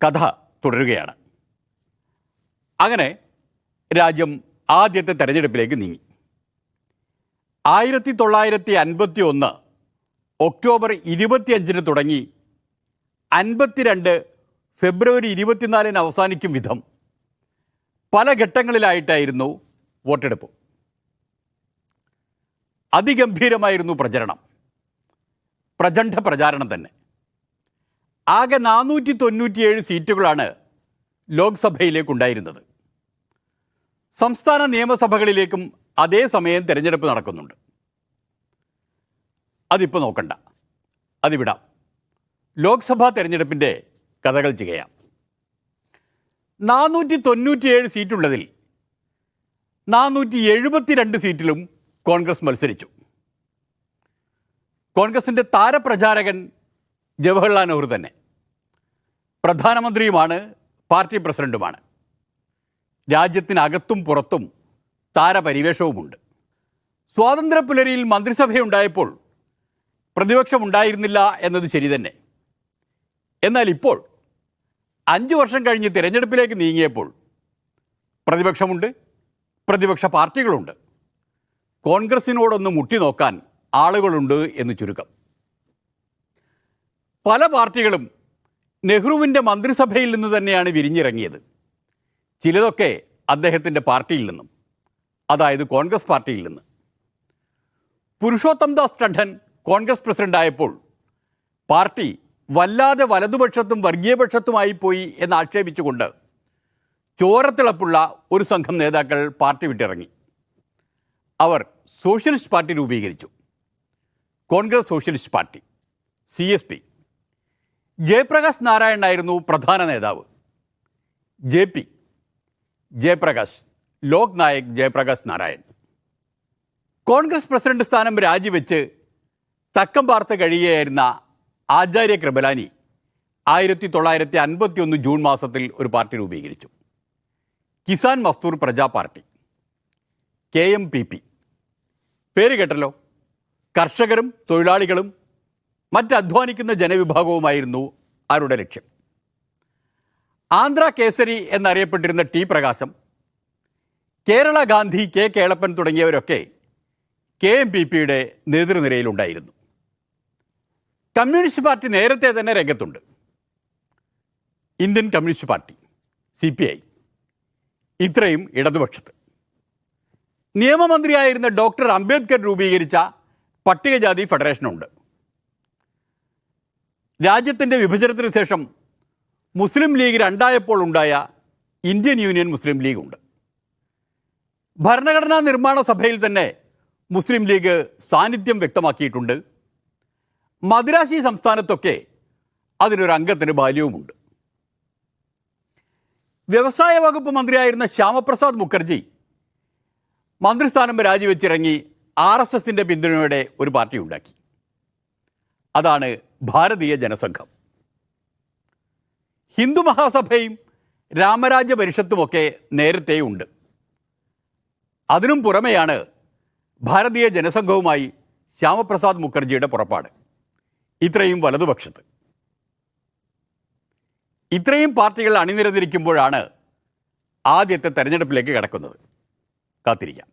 കഥ തുടരുകയാണ്. അങ്ങനെ രാജ്യം ആദ്യത്തെ തെരഞ്ഞെടുപ്പിലേക്ക് നീങ്ങി. 1951 ഒക്ടോബർ 25 തുടങ്ങി 52 ഫെബ്രുവരി 24 അവസാനിക്കും വിധം പല ഘട്ടങ്ങളിലായിട്ടായിരുന്നു വോട്ടെടുപ്പ്. അതിഗംഭീരമായിരുന്നു പ്രചരണം, പ്രചണ്ഡ പ്രചാരണം തന്നെ. ആകെ 497 സീറ്റുകളാണ് ലോക്സഭയിലേക്കുണ്ടായിരുന്നത്. സംസ്ഥാന നിയമസഭകളിലേക്കും അതേസമയം തിരഞ്ഞെടുപ്പ് നടക്കുന്നുണ്ട്. അതിപ്പോൾ നോക്കണ്ട, അതിവിടാം. ലോക്സഭാ തിരഞ്ഞെടുപ്പിൻ്റെ കഥകൾ ചെയ്യാം. 497 സീറ്റുള്ളതിൽ 472 സീറ്റിലും കോൺഗ്രസ് മത്സരിച്ചു. കോൺഗ്രസിൻ്റെ താരപ്രചാരകൻ ജവഹർലാൽ നെഹ്റു തന്നെ. പ്രധാനമന്ത്രിയുമാണ്, പാർട്ടി പ്രസിഡന്റുമാണ്. രാജ്യത്തിനകത്തും പുറത്തും താരപരിവേഷവുമുണ്ട്. സ്വാതന്ത്ര്യ പുലരിയിൽ മന്ത്രിസഭയുണ്ടായപ്പോൾ പ്രതിപക്ഷമുണ്ടായിരുന്നില്ല എന്നത് ശരി തന്നെ. എന്നാൽ ഇപ്പോൾ 5 വർഷം കഴിഞ്ഞ് തിരഞ്ഞെടുപ്പിലേക്ക് നീങ്ങിയപ്പോൾ പ്രതിപക്ഷമുണ്ട്, പ്രതിപക്ഷ പാർട്ടികളുണ്ട്. കോൺഗ്രസിനോടൊന്ന് മുട്ടി നോക്കാൻ ആളുകളുണ്ട് എന്ന് ചുരുക്കം. പല പാർട്ടികളും നെഹ്റുവിൻ്റെ മന്ത്രിസഭയിൽ നിന്ന് തന്നെയാണ് വിരിഞ്ഞിറങ്ങിയത്. ചിലതൊക്കെ അദ്ദേഹത്തിൻ്റെ പാർട്ടിയിൽ നിന്നും, അതായത് കോൺഗ്രസ് പാർട്ടിയിൽ നിന്ന്. പുരുഷോത്തം ദാസ് ടണ്ഡൻ കോൺഗ്രസ് പ്രസിഡൻ്റായപ്പോൾ പാർട്ടി വല്ലാതെ വലതുപക്ഷത്തും വർഗീയപക്ഷത്തുമായി പോയി എന്ന് ആക്ഷേപിച്ചുകൊണ്ട് ചോരത്തിളപ്പുള്ള ഒരു സംഘം നേതാക്കൾ പാർട്ടി വിട്ടിറങ്ങി. അവർ സോഷ്യലിസ്റ്റ് പാർട്ടി രൂപീകരിച്ചു, Congress socialist party, CSP. Jayaprakash നാരായണനായിരുന്നു പ്രധാന നേതാവ്. JP, ജയപ്രകാശ്, ലോക് നായക് ജയപ്രകാശ് നാരായൺ. കോൺഗ്രസ് പ്രസിഡന്റ് സ്ഥാനം രാജിവെച്ച് തക്കം പാർത്ത് കഴിയുകയായിരുന്ന ആചാര്യ കൃപലാനി 1951 ജൂൺ മാസത്തിൽ ഒരു പാർട്ടി രൂപീകരിച്ചു, കിസാൻ മസ്ദൂർ പ്രജാ പാർട്ടി, KMPP. പേര് കേട്ടല്ലോ. കർഷകരും തൊഴിലാളികളും മറ്റധ്വാനിക്കുന്ന ജനവിഭാഗവുമായിരുന്നു അവരുടെ ലക്ഷ്യം. ആന്ധ്ര കേസരി എന്നറിയപ്പെട്ടിരുന്ന T. പ്രകാശം, കേരള ഗാന്ധി, K. കേളപ്പൻ തുടങ്ങിയവരൊക്കെ KMPPയുടെ നേതൃനിരയിലുണ്ടായിരുന്നു. കമ്മ്യൂണിസ്റ്റ് പാർട്ടി നേരത്തെ തന്നെ രംഗത്തുണ്ട്. Indian communist party, CPI. ഇത്രയും ഇടതുപക്ഷത്ത്. നിയമമന്ത്രിയായിരുന്ന ഡോക്ടർ അംബേദ്കർ രൂപീകരിച്ച പട്ടികജാതി ഫെഡറേഷനുണ്ട്. രാജ്യത്തിൻ്റെ വിഭജനത്തിന് ശേഷം മുസ്ലിം ലീഗ് രണ്ടായപ്പോൾ ഉണ്ടായ ഇന്ത്യൻ യൂണിയൻ മുസ്ലിം ലീഗ് ഉണ്ട്. ഭരണഘടനാ നിർമ്മാണ സഭയിൽ തന്നെ മുസ്ലിം ലീഗ് സാന്നിധ്യം വ്യക്തമാക്കിയിട്ടുണ്ട്. മദ്രാശി സംസ്ഥാനത്തൊക്കെ അതിനൊരു അംഗത്തിന് ബാല്യവുമുണ്ട്. വ്യവസായ വകുപ്പ് മന്ത്രിയായിരുന്ന ശ്യാമപ്രസാദ് മുഖർജി മന്ത്രിസ്ഥാനം രാജിവെച്ചിറങ്ങി RSSൻ്റെ പിന്തുണയോടെ ഒരു പാർട്ടി ഉണ്ടാക്കി. അതാണ് ഭാരതീയ ജനസംഘം. ഹിന്ദു മഹാസഭയും രാമരാജ്യ പരിഷത്തുമൊക്കെ നേരത്തെയുണ്ട്. അതിനും പുറമെയാണ് ഭാരതീയ ജനസംഘവുമായി ശ്യാമപ്രസാദ് മുഖർജിയുടെ പുറപ്പാട്. ഇത്രയും വലതുപക്ഷത്ത്. ഇത്രയും പാർട്ടികൾ അണിനിരന്നിരിക്കുമ്പോഴാണ് ആദ്യത്തെ തെരഞ്ഞെടുപ്പിലേക്ക് കടക്കുന്നത്. കാത്തിരിക്കാം.